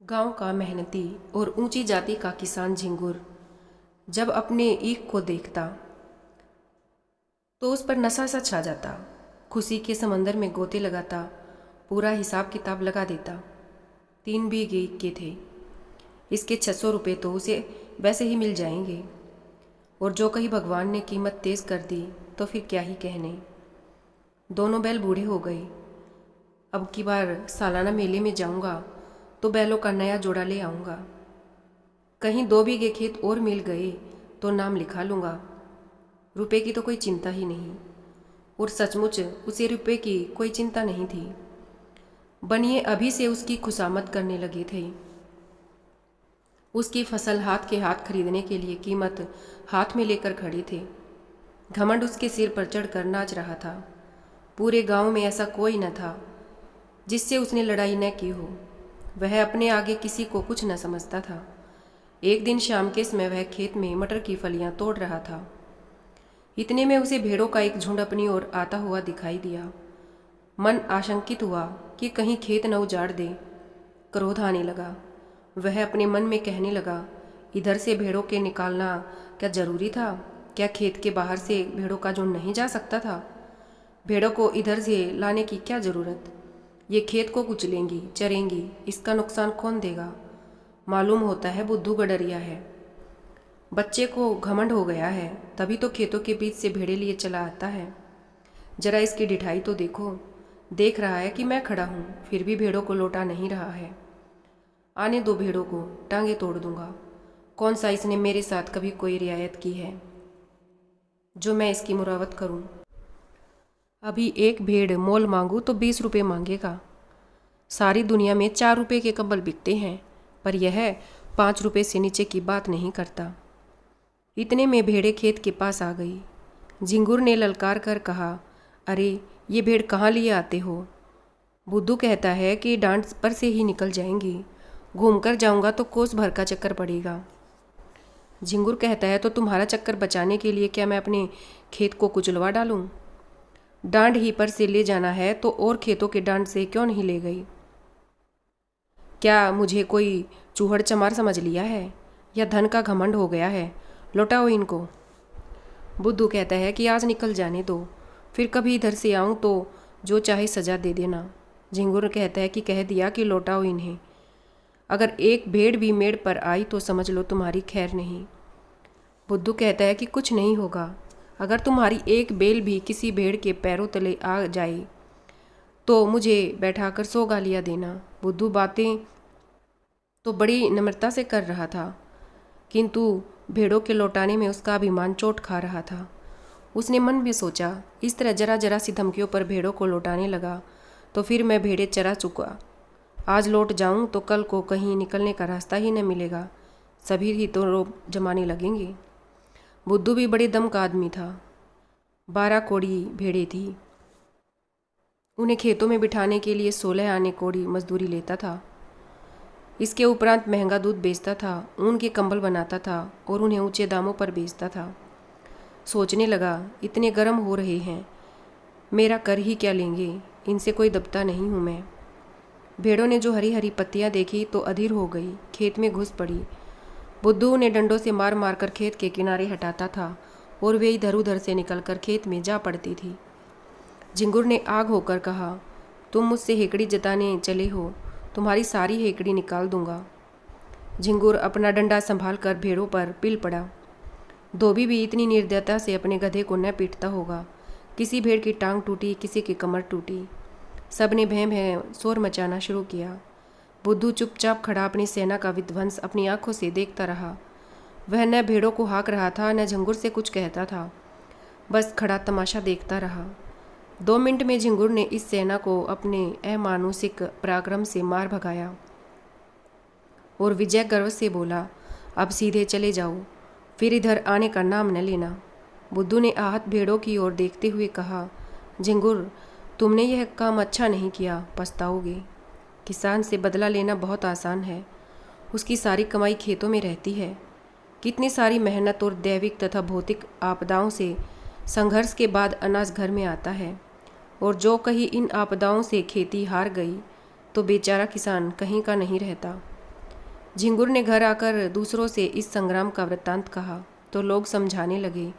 गांव का मेहनती और ऊंची जाति का किसान झिंगुर जब अपने ईख को देखता तो उस पर नशा सा छा जाता। खुशी के समंदर में गोते लगाता, पूरा हिसाब किताब लगा देता। 3 बीघे ईख के थे, इसके 600 रुपये तो उसे वैसे ही मिल जाएंगे। और जो कहीं भगवान ने कीमत तेज कर दी तो फिर क्या ही कहने। दोनों बैल बूढ़े हो गए। अब की बार सालाना मेले में जाऊंगा तो बैलों का नया जोड़ा ले आऊंगा। कहीं 2 बीघे खेत और मिल गए तो नाम लिखा लूँगा। रुपए की तो कोई चिंता ही नहीं, और सचमुच उसे रुपए की कोई चिंता नहीं थी। बनिए अभी से उसकी खुशामद करने लगे थे। उसकी फसल हाथ के हाथ खरीदने के लिए कीमत हाथ में लेकर खड़े थे। घमंड उसके सिर पर चढ़कर नाच रहा था। पूरे गांव में ऐसा कोई न था जिससे उसने लड़ाई न की हो। वह अपने आगे किसी को कुछ न समझता था। एक दिन शाम के समय वह खेत में मटर की फलियां तोड़ रहा था। इतने में उसे भेड़ों का एक झुंड अपनी ओर आता हुआ दिखाई दिया। मन आशंकित हुआ कि कहीं खेत न उजाड़ दे। क्रोध आने लगा। वह अपने मन में कहने लगा, इधर से भेड़ों के निकालना क्या जरूरी था? क्या खेत के बाहर से भेड़ों का झुंड नहीं जा सकता था? भेड़ों को इधर से लाने की क्या जरूरत? ये खेत को कुचलेंगी, चरेंगी, इसका नुकसान कौन देगा? मालूम होता है बुद्धू गडरिया है। बच्चे को घमंड हो गया है, तभी तो खेतों के बीच से भेड़े लिए चला आता है। जरा इसकी ढिठाई तो देखो। देख रहा है कि मैं खड़ा हूँ, फिर भी भेड़ों को लौटा नहीं रहा है। आने दो भेड़ों को, टांगे तोड़ दूंगा। कौन सा इसने मेरे साथ कभी कोई रियायत की है जो मैं इसकी मुरावत करूं? अभी एक भेड़ मोल मांगू तो 20 रुपये मांगेगा। सारी दुनिया में 4 रुपये के कंबल बिकते हैं, पर यह 5 रुपये से नीचे की बात नहीं करता। इतने में भेड़े खेत के पास आ गई। झिंगुर ने ललकार कर कहा, अरे ये भेड़ कहाँ लिए आते हो? बुद्धू कहता है कि डांट पर से ही निकल जाएंगी, घूमकर जाऊंगा तो कोस भर का चक्कर पड़ेगा। झिंगुर कहता है, तो तुम्हारा चक्कर बचाने के लिए क्या मैं अपने खेत को कुचलवा डालूं? डांड ही पर से ले जाना है तो और खेतों के डांड से क्यों नहीं ले गई? क्या मुझे कोई चूहड़ चमार समझ लिया है, या धन का घमंड हो गया है? लौटाओ इनको। बुद्धू कहता है कि आज निकल जाने दो, फिर कभी इधर से आऊं तो जो चाहे सजा दे देना। झिंगुर कहता है कि कह दिया कि लौटाओ इन्हें। अगर एक भेड़ भी मेड़ पर आई तो समझ लो तुम्हारी खैर नहीं। बुद्धू कहता है कि कुछ नहीं होगा। अगर तुम्हारी एक बेल भी किसी भेड़ के पैरों तले आ जाए तो मुझे बैठाकर 100 गालियाँ देना। बुद्धू बातें तो बड़ी नम्रता से कर रहा था, किंतु भेड़ों के लौटाने में उसका अभिमान चोट खा रहा था। उसने मन में सोचा, इस तरह जरा जरा सी धमकियों पर भेड़ों को लौटाने लगा तो फिर मैं भेड़ें चरा चुका। आज लौट जाऊं तो कल को कहीं निकलने का रास्ता ही न मिलेगा। सभी ही तो रोब जमाने लगेंगे। बुद्धू भी बड़े दम का आदमी था। 12 कोड़ी भेड़ें थी। उन्हें खेतों में बिठाने के लिए 16 आने कोड़ी मजदूरी लेता था। इसके उपरांत महंगा दूध बेचता था, ऊन के कंबल बनाता था और उन्हें ऊंचे दामों पर बेचता था। सोचने लगा, इतने गर्म हो रहे हैं, मेरा कर ही क्या लेंगे? इनसे कोई दबता नहीं हूँ मैं। भेड़ों ने जो हरी हरी पत्तियाँ देखी तो अधीर हो गई, खेत में घुस पड़ी। बुद्धू उन्हें डंडों से मार मार कर खेत के किनारे हटाता था और वे इधर उधर से निकलकर खेत में जा पड़ती थी। झिंगुर ने आग होकर कहा, तुम मुझसे हेकड़ी जताने चले हो, तुम्हारी सारी हेकड़ी निकाल दूंगा। झिंगुर अपना डंडा संभाल कर भेड़ों पर पिल पड़ा। धोबी भी इतनी निर्दयता से अपने गधे को न पीटता होगा। किसी भेड़ की टांग टूटी, किसी की कमर टूटी। सब ने भैं भैं शोर मचाना शुरू किया। बुद्धू चुपचाप खड़ा अपनी सेना का विध्वंस अपनी आंखों से देखता रहा। वह न भेड़ों को हाँक रहा था, न झिंगुर से कुछ कहता था, बस खड़ा तमाशा देखता रहा। 2 मिनट में झिंगुर ने इस सेना को अपने अमानुषिक पराक्रम से मार भगाया और विजय गर्व से बोला, अब सीधे चले जाओ, फिर इधर आने का नाम न लेना। बुद्धू ने आहत भेड़ों की ओर देखते हुए कहा, झिंगुर, तुमने यह काम अच्छा नहीं किया, पछताओगे। किसान से बदला लेना बहुत आसान है। उसकी सारी कमाई खेतों में रहती है। कितनी सारी मेहनत और दैविक तथा भौतिक आपदाओं से संघर्ष के बाद अनाज घर में आता है, और जो कहीं इन आपदाओं से खेती हार गई तो बेचारा किसान कहीं का नहीं रहता। झिंगुर ने घर आकर दूसरों से इस संग्राम का वृत्तांत कहा तो लोग समझाने लगे,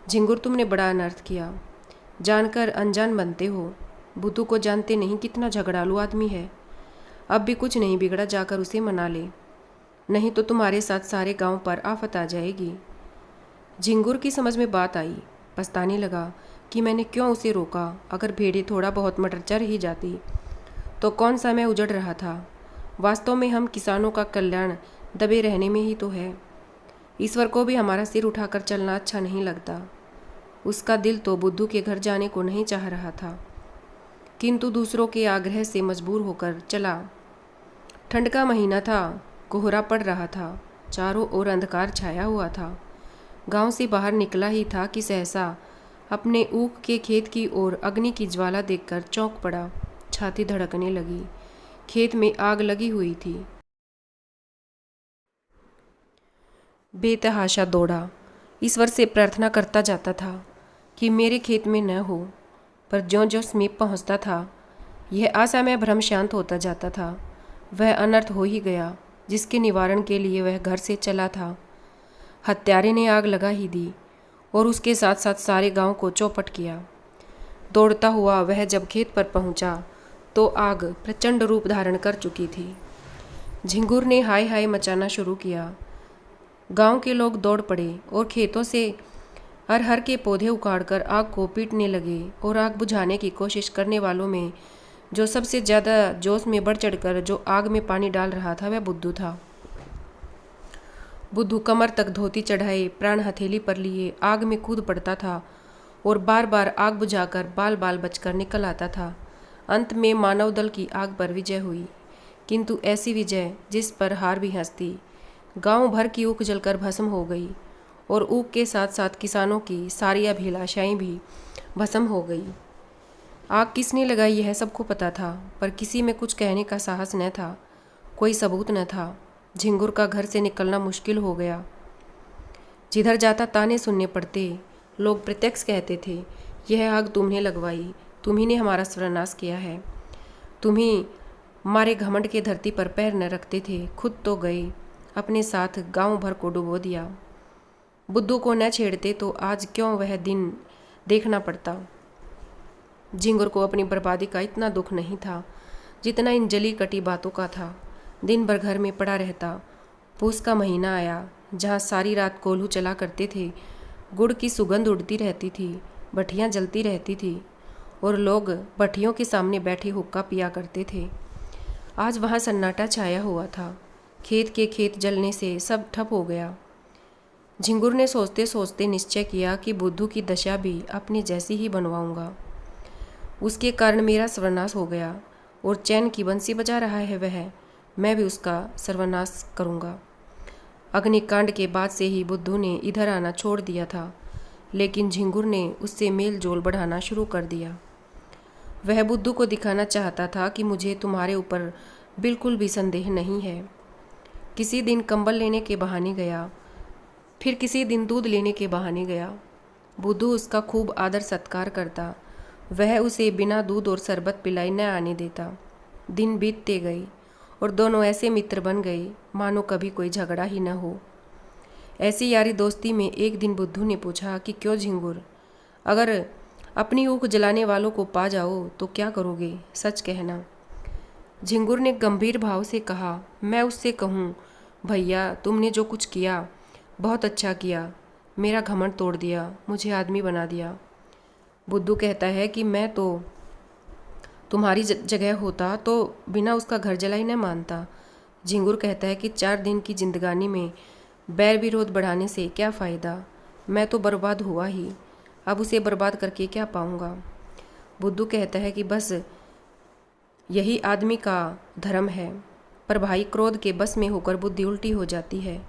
झिंगुर तुमने बड़ा अनर्थ किया, जानकर अनजान बनते हो। बुद्धू को जानते नहीं कितना झगड़ालू आदमी है। अब भी कुछ नहीं बिगड़ा, जाकर उसे मना ले, नहीं तो तुम्हारे साथ सारे गांव पर आफत आ जाएगी। झिंगुर की समझ में बात आई। पछताने लगा कि मैंने क्यों उसे रोका। अगर भेड़ें थोड़ा बहुत मटर चर ही जाती तो कौन सा मैं उजड़ रहा था। वास्तव में हम किसानों का कल्याण दबे रहने में ही तो है। ईश्वर को भी हमारा सिर उठाकर चलना अच्छा नहीं लगता। उसका दिल तो बुद्धू के घर जाने को नहीं चाह रहा था, किंतु दूसरों के आग्रह से मजबूर होकर चला। ठंड का महीना था, कोहरा पड़ रहा था, चारों ओर अंधकार छाया हुआ था। गांव से बाहर निकला ही था कि सहसा अपने ऊख के खेत की ओर अग्नि की ज्वाला देखकर चौंक पड़ा। छाती धड़कने लगी। खेत में आग लगी हुई थी। बेतहाशा दौड़ा, ईश्वर से प्रार्थना करता जाता था कि मेरे खेत में न हो, पर ज्यों ज्यों समीप पहुंचता था यह आशामय भ्रम शांत होता जाता था। वह अनर्थ हो ही गया जिसके निवारण के लिए वह घर से चला था। हत्यारे ने आग लगा ही दी और उसके साथ साथ सारे गांव को चौपट किया। दौड़ता हुआ वह जब खेत पर पहुंचा तो आग प्रचंड रूप धारण कर चुकी थी। झिंगुर ने हाय हाय मचाना शुरू किया। गांव के लोग दौड़ पड़े और खेतों से अरहर के पौधे उखाड़कर आग को पीटने लगे। और आग बुझाने की कोशिश करने वालों में जो सबसे ज़्यादा जोश में बढ़ चढ़कर जो आग में पानी डाल रहा था वह बुद्धू था। बुद्धू कमर तक धोती चढ़ाए, प्राण हथेली पर लिए आग में कूद पड़ता था और बार बार आग बुझाकर बाल बाल बचकर निकल आता था। अंत में मानव दल की आग पर विजय हुई, किंतु ऐसी विजय जिस पर हार भी हंसती। गांव भर की ऊख जलकर भस्म हो गई और ऊख के साथ साथ किसानों की सारी अभिलाषाएं भी भस्म हो गई। आग किसने लगाई यह सबको पता था, पर किसी में कुछ कहने का साहस न था, कोई सबूत न था। झिंगुर का घर से निकलना मुश्किल हो गया। जिधर जाता ताने सुनने पड़ते। लोग प्रत्यक्ष कहते थे, यह आग तुमने लगवाई, तुम्ही ने हमारा सर्वनाश किया है। तुम्ही हमारे घमंड के धरती पर पैर न रखते थे, खुद तो गए, अपने साथ गांव भर को डुबो दिया। बुद्धू को न छेड़ते तो आज क्यों वह दिन देखना पड़ता। झिंगुर को अपनी बर्बादी का इतना दुख नहीं था जितना इन जली कटी बातों का था। दिन भर घर में पड़ा रहता। पूस का महीना आया, जहाँ सारी रात कोल्हू चला करते थे। गुड़ की सुगंध उड़ती रहती थी, भट्टियाँ जलती रहती थी और लोग भट्टियों के सामने बैठे हुक्का पिया करते थे। आज वहाँ सन्नाटा छाया हुआ था। खेत के खेत जलने से सब ठप हो गया। झिंगुर ने सोचते सोचते निश्चय किया कि बुद्धू की दशा भी अपने जैसी ही बनवाऊंगा। उसके कारण मेरा सर्वनाश हो गया और चैन की बंसी बजा रहा है वह, मैं भी उसका सर्वनाश करूंगा। अग्निकांड के बाद से ही बुद्धू ने इधर आना छोड़ दिया था, लेकिन झिंगुर ने उससे मेल जोल बढ़ाना शुरू कर दिया। वह बुद्धू को दिखाना चाहता था कि मुझे तुम्हारे ऊपर बिल्कुल भी संदेह नहीं है। किसी दिन कंबल लेने के बहाने गया, फिर किसी दिन दूध लेने के बहाने गया। बुद्धू उसका खूब आदर सत्कार करता। वह उसे बिना दूध और शरबत पिलाई न आने देता। दिन बीतते गए और दोनों ऐसे मित्र बन गए मानो कभी कोई झगड़ा ही न हो। ऐसी यारी दोस्ती में एक दिन बुद्धू ने पूछा कि क्यों झिंगुर, अगर अपनी ऊख जलाने वालों को पा जाओ तो क्या करोगे, सच कहना। झिंगुर ने गंभीर भाव से कहा, मैं उससे कहूँ, भैया तुमने जो कुछ किया बहुत अच्छा किया, मेरा घमंड तोड़ दिया, मुझे आदमी बना दिया। बुद्धू कहता है कि मैं तो तुम्हारी जगह होता तो बिना उसका घर जलाई न मानता। झिंगुर कहता है कि 4 दिन की जिंदगानी में बैर विरोध बढ़ाने से क्या फ़ायदा, मैं तो बर्बाद हुआ ही, अब उसे बर्बाद करके क्या पाऊंगा। बुद्धू कहता है कि बस यही आदमी का धर्म है, पर भाई क्रोध के बस में होकर बुद्धि उल्टी हो जाती है।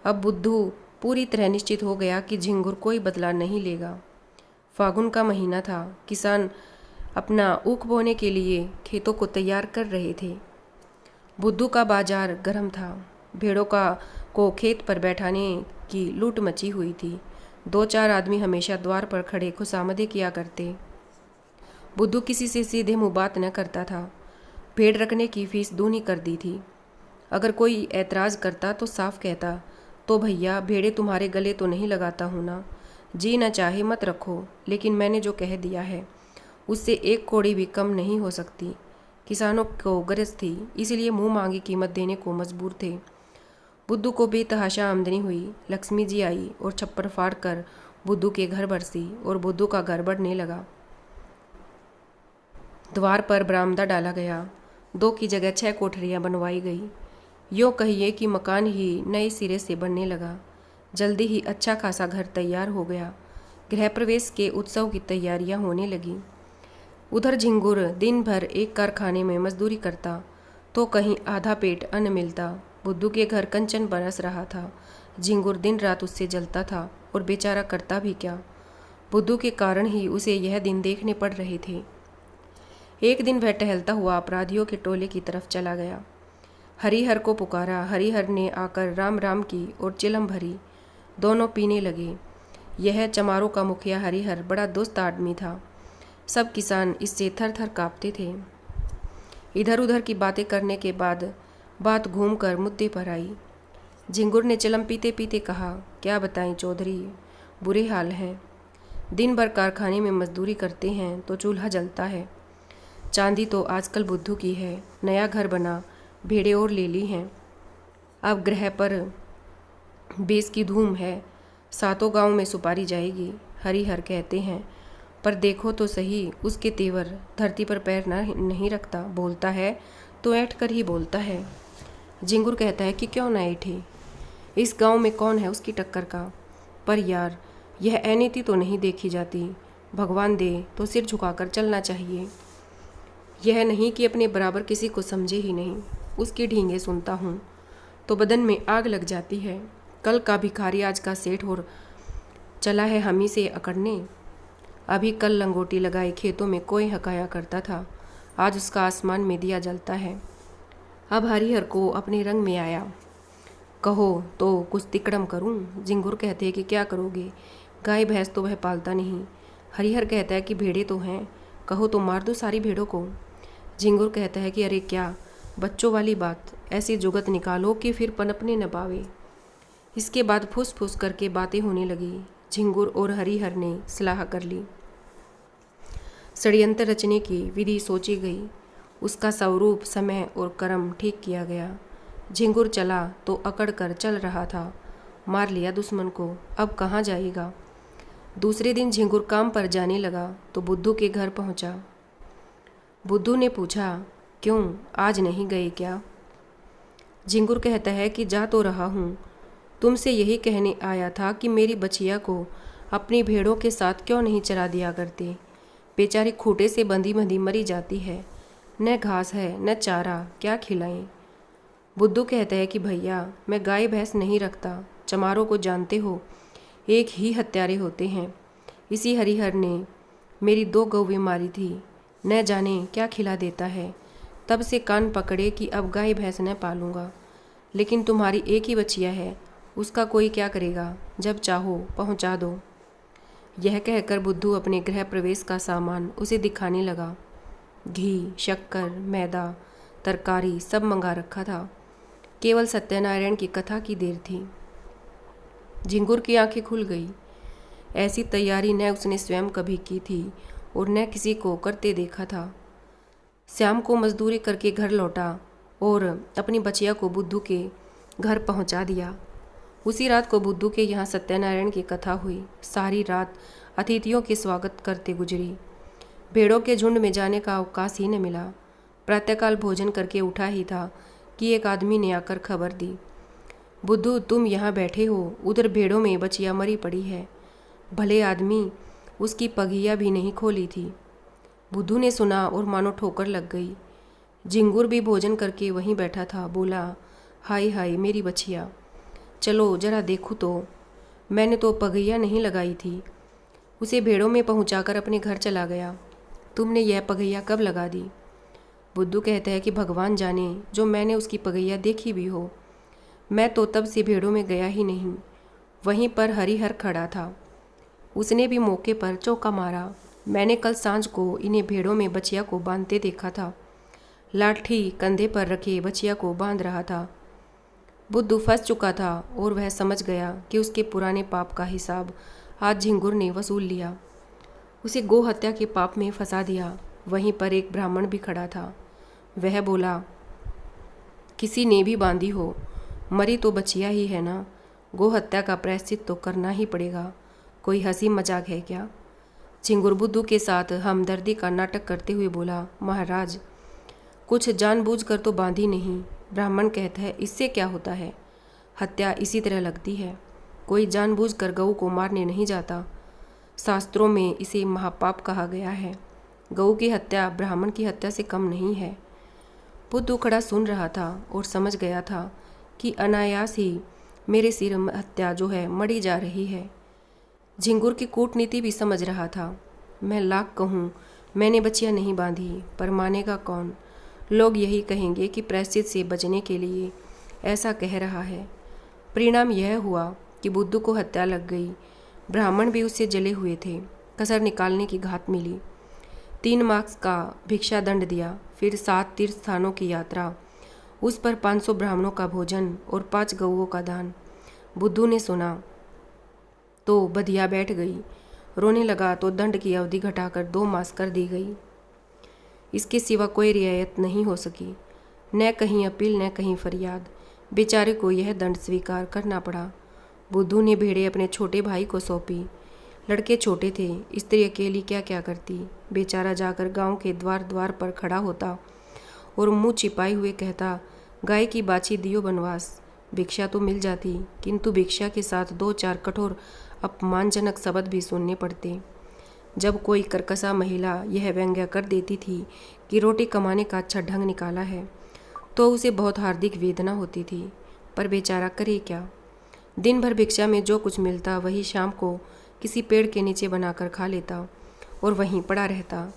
अब बुद्धू पूरी तरह निश्चित हो गया कि झिंगुर कोई बदला नहीं लेगा। फागुन का महीना था। किसान अपना ऊख बोने के लिए खेतों को तैयार कर रहे थे। बुद्धू का बाजार गर्म था। भेड़ों को खेत पर बैठाने की लूट मची हुई थी। 2-4 आदमी हमेशा द्वार पर खड़े खुशामदी किया करते। बुद्धू किसी से सीधे मुँह बात न करता था। भेड़ रखने की फीस दूनी कर दी थी। अगर कोई ऐतराज़ करता तो साफ कहता, तो भैया भेड़े तुम्हारे गले तो नहीं लगाता हूँ ना। जी न चाहे मत रखो, लेकिन मैंने जो कह दिया है उससे एक कौड़ी भी कम नहीं हो सकती। किसानों को गरज थी, इसलिए मुंह मांगी कीमत देने को मजबूर थे। बुद्धू को बेतहाशा आमदनी हुई। लक्ष्मी जी आई और छप्पर फाड़ कर बुद्धू के घर बरसी और बुद्धू का घर बढ़ने लगा। द्वार पर बरामदा डाला गया। 2 की जगह 6 कोठरियां बनवाई गई। यूँ कहिए कि मकान ही नए सिरे से बनने लगा। जल्दी ही अच्छा खासा घर तैयार हो गया। गृह प्रवेश के उत्सव की तैयारियां होने लगी। उधर झिंगुर दिन भर एक कारखाने में मजदूरी करता तो कहीं आधा पेट अन्न मिलता। बुद्धू के घर कंचन बरस रहा था। झिंगुर दिन रात उससे जलता था और बेचारा करता भी क्या। बुद्धू के कारण ही उसे यह दिन देखने पड़ रहे थे। एक दिन वह टहलता हुआ अपराधियों के टोले की तरफ चला गया। हरिहर को पुकारा। हरिहर ने आकर राम राम की और चिलम भरी। दोनों पीने लगे। यह चमारों का मुखिया हरिहर बड़ा दोस्त आदमी था। सब किसान इससे थर थर काँपते थे। इधर उधर की बातें करने के बाद बात घूमकर मुद्दे पर आई। झिंगुर ने चिलम पीते पीते कहा, क्या बताएं चौधरी, बुरे हाल हैं। दिन भर कारखाने में मजदूरी करते हैं तो चूल्हा जलता है। चांदी तो आजकल बुद्धू की है। नया घर बना, भेड़ें और ले ली हैं। अब ग्रह पर बेस की धूम है। 7 गांव में सुपारी जाएगी, हरिहर कहते हैं। पर देखो तो सही, उसके तेवर धरती पर पैर नहीं रखता। बोलता है तो ऐंठ कर ही बोलता है। झिंगुर कहता है कि क्यों ना ऐठे, इस गांव में कौन है उसकी टक्कर का। पर यार, यह अनीति तो नहीं देखी जाती। भगवान दे तो सिर झुकाकर चलना चाहिए। यह नहीं कि अपने बराबर किसी को समझे ही नहीं। उसकी ढींगे सुनता हूँ तो बदन में आग लग जाती है। कल का भिखारी आज का सेठ और चला है हम ही से अकड़ने। अभी कल लंगोटी लगाए खेतों में कोई हकाया करता था, आज उसका आसमान में दिया जलता है। अब हरिहर को अपने रंग में आया। कहो तो कुछ तिकड़म करूं। झिंगुर कहते हैं कि क्या करोगे, गाय भैंस तो वह पालता नहीं। हरिहर कहता है कि भेड़ें तो हैं, कहो तो मार दो सारी भेड़ों को। झिंगुर कहता है कि अरे क्या बच्चों वाली बात, ऐसी जुगत निकालो कि फिर पनपने न पावे। इसके बाद फुस फुस करके बातें होने लगी। झिंगुर और हरिहर ने सलाह कर ली। षड्यंत्र रचने की विधि सोची गई। उसका स्वरूप, समय और कर्म ठीक किया गया। झिंगुर चला तो अकड़ कर चल रहा था। मार लिया दुश्मन को, अब कहाँ जाएगा। दूसरे दिन झिंगुर काम पर जाने लगा तो बुद्धू के घर पहुंचा। बुद्धू ने पूछा, क्यों आज नहीं गए क्या। झिंगुर कहता है कि जा तो रहा हूँ, तुमसे यही कहने आया था कि मेरी बचिया को अपनी भेड़ों के साथ क्यों नहीं चरा दिया करते। बेचारी खूंटे से बंधी बंधी मरी जाती है, न घास है न चारा, क्या खिलाएं। बुद्धू कहता है कि भैया, मैं गाय भैंस नहीं रखता। चमारों को जानते हो, एक ही हत्यारे होते हैं। इसी हरिहर ने मेरी 2 गौवें मारी थी, न जाने क्या खिला देता है। तब से कान पकड़े कि अब गाय भैंस न पालूंगा। लेकिन तुम्हारी एक ही बचिया है, उसका कोई क्या करेगा। जब चाहो पहुंचा दो। यह कहकर बुद्धू अपने गृह प्रवेश का सामान उसे दिखाने लगा। घी, शक्कर, मैदा, तरकारी सब मंगा रखा था। केवल सत्यनारायण की कथा की देर थी। झिंगुर की आंखें खुल गई। ऐसी तैयारी न उसने स्वयं कभी की थी और न किसी को करते देखा था। श्याम को मजदूरी करके घर लौटा और अपनी बचिया को बुद्धू के घर पहुंचा दिया। उसी रात को बुद्धू के यहाँ सत्यनारायण की कथा हुई। सारी रात अतिथियों के स्वागत करते गुजरी। भेड़ों के झुंड में जाने का अवकाश ही न मिला। प्रातःकाल भोजन करके उठा ही था कि एक आदमी ने आकर खबर दी, बुद्धू तुम यहाँ बैठे हो, उधर भेड़ों में बचिया मरी पड़ी है। भले आदमी, उसकी पगिया भी नहीं खोली थी। बुद्धू ने सुना और मानो ठोकर लग गई। झिंगुर भी भोजन करके वहीं बैठा था। बोला, हाय हाय मेरी बचिया, चलो जरा देखूँ तो। मैंने तो पगैया नहीं लगाई थी। उसे भेड़ों में पहुंचाकर अपने घर चला गया। तुमने यह पगैया कब लगा दी। बुद्धू कहता है कि भगवान जाने, जो मैंने उसकी पगैया देखी भी हो। मैं तो तब से भेड़ों में गया ही नहीं। वहीं पर हरिहर खड़ा था, उसने भी मौके पर चौका मारा। मैंने कल सांझ को इन्हें भेड़ों में बचिया को बांधते देखा था। लाठी कंधे पर रखे बचिया को बांध रहा था। बुद्धू फंस चुका था और वह समझ गया कि उसके पुराने पाप का हिसाब आज झिंगुर ने वसूल लिया। उसे गो हत्या के पाप में फंसा दिया। वहीं पर एक ब्राह्मण भी खड़ा था। वह बोला, किसी ने भी बांधी हो, मरी तो बचिया ही है ना, गो हत्या का प्रायश्चित तो करना ही पड़ेगा। कोई हंसी मजाक है क्या? झिंगुर बुद्धू के साथ हमदर्दी का नाटक करते हुए बोला, महाराज, कुछ जानबूझकर तो बांधी नहीं। ब्राह्मण कहता है, इससे क्या होता है, हत्या इसी तरह लगती है। कोई जानबूझकर गऊ को मारने नहीं जाता। शास्त्रों में इसे महापाप कहा गया है। गऊ की हत्या ब्राह्मण की हत्या से कम नहीं है। बुद्धू खड़ा सुन रहा था और समझ गया था कि अनायास ही मेरे सिर हत्या जो है मरी जा रही है। झिंगुर की कूटनीति भी समझ रहा था। मैं लाख कहूँ मैंने बचिया नहीं बांधी, पर मानेगा कौन? लोग यही कहेंगे कि प्रायश्चित से बचने के लिए ऐसा कह रहा है। परिणाम यह हुआ कि बुद्धू को हत्या लग गई। ब्राह्मण भी उससे जले हुए थे। कसर निकालने की घात मिली। 3 मार्क्स का भिक्षा दंड दिया। फिर 7 तीर्थ स्थानों की यात्रा, उस पर 500 ब्राह्मणों का भोजन और 5 गऊओं का दान। बुद्धू ने सुना तो बधिया बैठ गई। रोने लगा तो दंड की अवधि घटाकर 2 मास कर दी गई। इसके सिवा कोई रियायत नहीं हो सकी। न कहीं अपील न कहीं फरियाद। बेचारे को यह दंड स्वीकार करना पड़ा। बुद्धू ने भेड़े अपने छोटे भाई को सौंपी। लड़के छोटे थे, स्त्री अकेली क्या क्या करती। बेचारा जाकर गांव के द्वार द्वार पर खड़ा होता और मुंह छिपाए हुए कहता, गाय की बाछी दियो बनवास। भिक्षा तो मिल जाती, किंतु भिक्षा के साथ 2-4 कठोर अपमानजनक शब्द भी सुनने पड़ते। जब कोई कर्कशा महिला यह व्यंग्य कर देती थी कि रोटी कमाने का अच्छा ढंग निकाला है, तो उसे बहुत हार्दिक वेदना होती थी। पर बेचारा करे क्या? दिन भर भिक्षा में जो कुछ मिलता वही शाम को किसी पेड़ के नीचे बनाकर खा लेता और वहीं पड़ा रहता।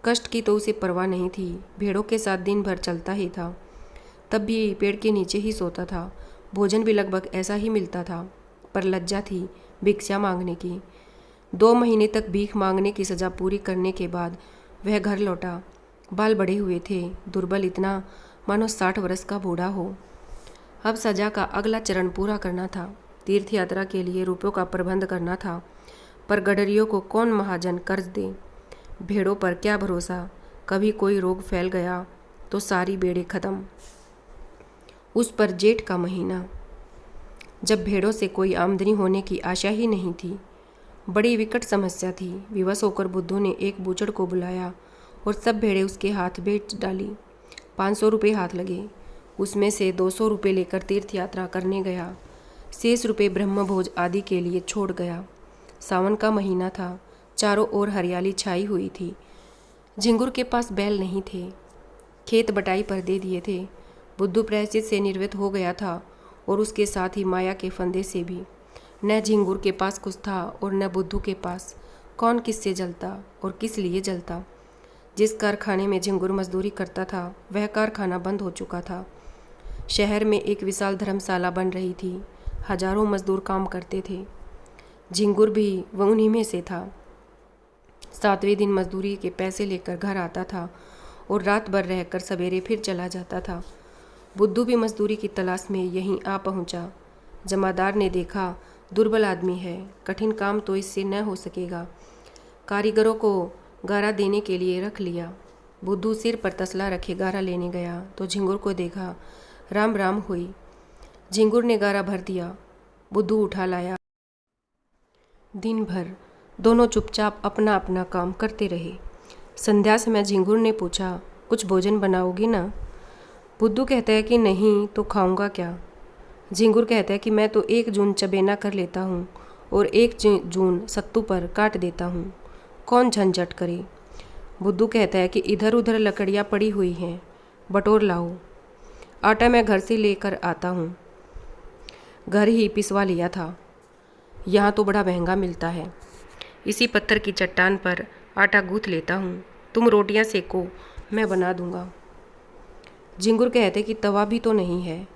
कष्ट की तो उसे परवाह नहीं थी। भेड़ों के साथ दिन भर चलता ही था, तब भी पेड़ के नीचे ही सोता था। भोजन भी लगभग ऐसा ही मिलता था, पर लज्जा थी भिक्षा मांगने की। 2 महीने तक भीख मांगने की सज़ा पूरी करने के बाद वह घर लौटा। बाल बड़े हुए थे, दुर्बल इतना मानो 60 वर्ष का बूढ़ा हो। अब सजा का अगला चरण पूरा करना था। तीर्थ यात्रा के लिए रुपयों का प्रबंध करना था, पर गडरियों को कौन महाजन कर्ज दे? भेड़ों पर क्या भरोसा? कभी कोई रोग फैल गया तो सारी बेड़े खत्म। उस पर जेठ का महीना, जब भेड़ों से कोई आमदनी होने की आशा ही नहीं थी। बड़ी विकट समस्या थी। विवश होकर बुद्धू ने एक बूचड़ को बुलाया और सब भेड़ें उसके हाथ बेच डाली। 500 रुपये हाथ लगे। उसमें से 200 रुपये लेकर तीर्थ यात्रा करने गया। शेष रुपये ब्रह्मभोज आदि के लिए छोड़ गया। सावन का महीना था। चारों ओर हरियाली छाई हुई थी। झिंगुर के पास बैल नहीं थे। खेत बटाई पर दे दिए थे। बुद्धू प्रायश्चित से निर्वृत्त हो गया था और उसके साथ ही माया के फंदे से भी। न झिंगुर के पास कुछ था और न बुद्धू के पास। कौन किससे जलता और किस लिए जलता? जिस कारखाने में झिंगुर मजदूरी करता था वह कारखाना बंद हो चुका था। शहर में एक विशाल धर्मशाला बन रही थी। हजारों मजदूर काम करते थे। झिंगुर भी वह उन्हीं में से था। 7वें दिन मजदूरी के पैसे लेकर घर आता था और रात भर रहकर सवेरे फिर चला जाता था। बुद्धू भी मजदूरी की तलाश में यहीं आ पहुंचा। जमादार ने देखा, दुर्बल आदमी है, कठिन काम तो इससे न हो सकेगा। कारीगरों को गारा देने के लिए रख लिया। बुद्धू सिर पर तसला रखे गारा लेने गया तो झिंगुर को देखा। राम राम हुई। झिंगुर ने गारा भर दिया। बुद्धू उठा लाया। दिन भर दोनों चुपचाप अपना अपना काम करते रहे। संध्या समय झिंगुर ने पूछा, कुछ भोजन बनाओगी ना? बुद्धू कहता है कि नहीं तो खाऊंगा क्या? झिंगुर कहता है कि मैं तो 1 जून चबेना कर लेता हूँ और 1 जून सत्तू पर काट देता हूँ, कौन झंझट करे। बुद्धू कहता है कि इधर उधर लकड़ियाँ पड़ी हुई हैं, बटोर लाओ। आटा मैं घर से लेकर आता हूँ, घर ही पिसवा लिया था। यहाँ तो बड़ा महंगा मिलता है। इसी पत्थर की चट्टान पर आटा गूँथ लेता हूँ, तुम रोटियाँ सेको, मैं बना दूँगा। झिंगुर कहते कि तवा भी तो नहीं है।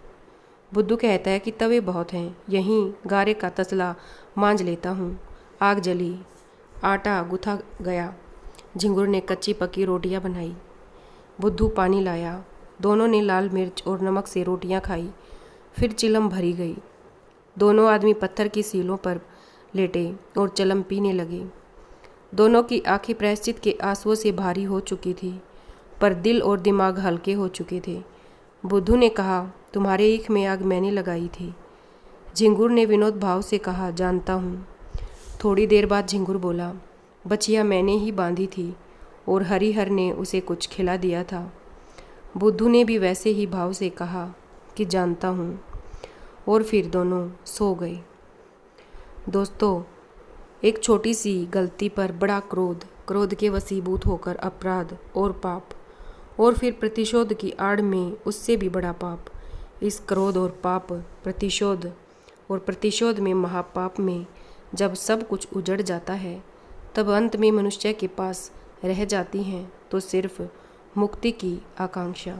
बुद्धू कहता है कि तवे बहुत हैं, यहीं गारे का तसला मांझ लेता हूँ। आग जली, आटा गूँथा गया। झिंगुर ने कच्ची पक्की रोटियाँ बनाई। बुद्धू पानी लाया। दोनों ने लाल मिर्च और नमक से रोटियाँ खाई। फिर चिलम भरी गई। दोनों आदमी पत्थर की सीलों पर लेटे और चिलम पीने लगे। दोनों की आंखें प्रायश्चित के आंसुओं से भारी हो चुकी थी, पर दिल और दिमाग हल्के हो चुके थे। बुद्धू ने कहा, तुम्हारे ईख में आग मैंने लगाई थी। झिंगुर ने विनोद भाव से कहा, जानता हूँ। थोड़ी देर बाद झिंगुर बोला, बचिया मैंने ही बांधी थी और हरिहर ने उसे कुछ खिला दिया था। बुद्धू ने भी वैसे ही भाव से कहा कि जानता हूँ, और फिर दोनों सो गए। दोस्तों, एक छोटी सी गलती पर बड़ा क्रोध, क्रोध के वशीभूत होकर अपराध और पाप, और फिर प्रतिशोध की आड़ में उससे भी बड़ा पाप। इस क्रोध और पाप, प्रतिशोध और प्रतिशोध में, महापाप में जब सब कुछ उजड़ जाता है, तब अंत में मनुष्य के पास रह जाती हैं तो सिर्फ मुक्ति की आकांक्षा।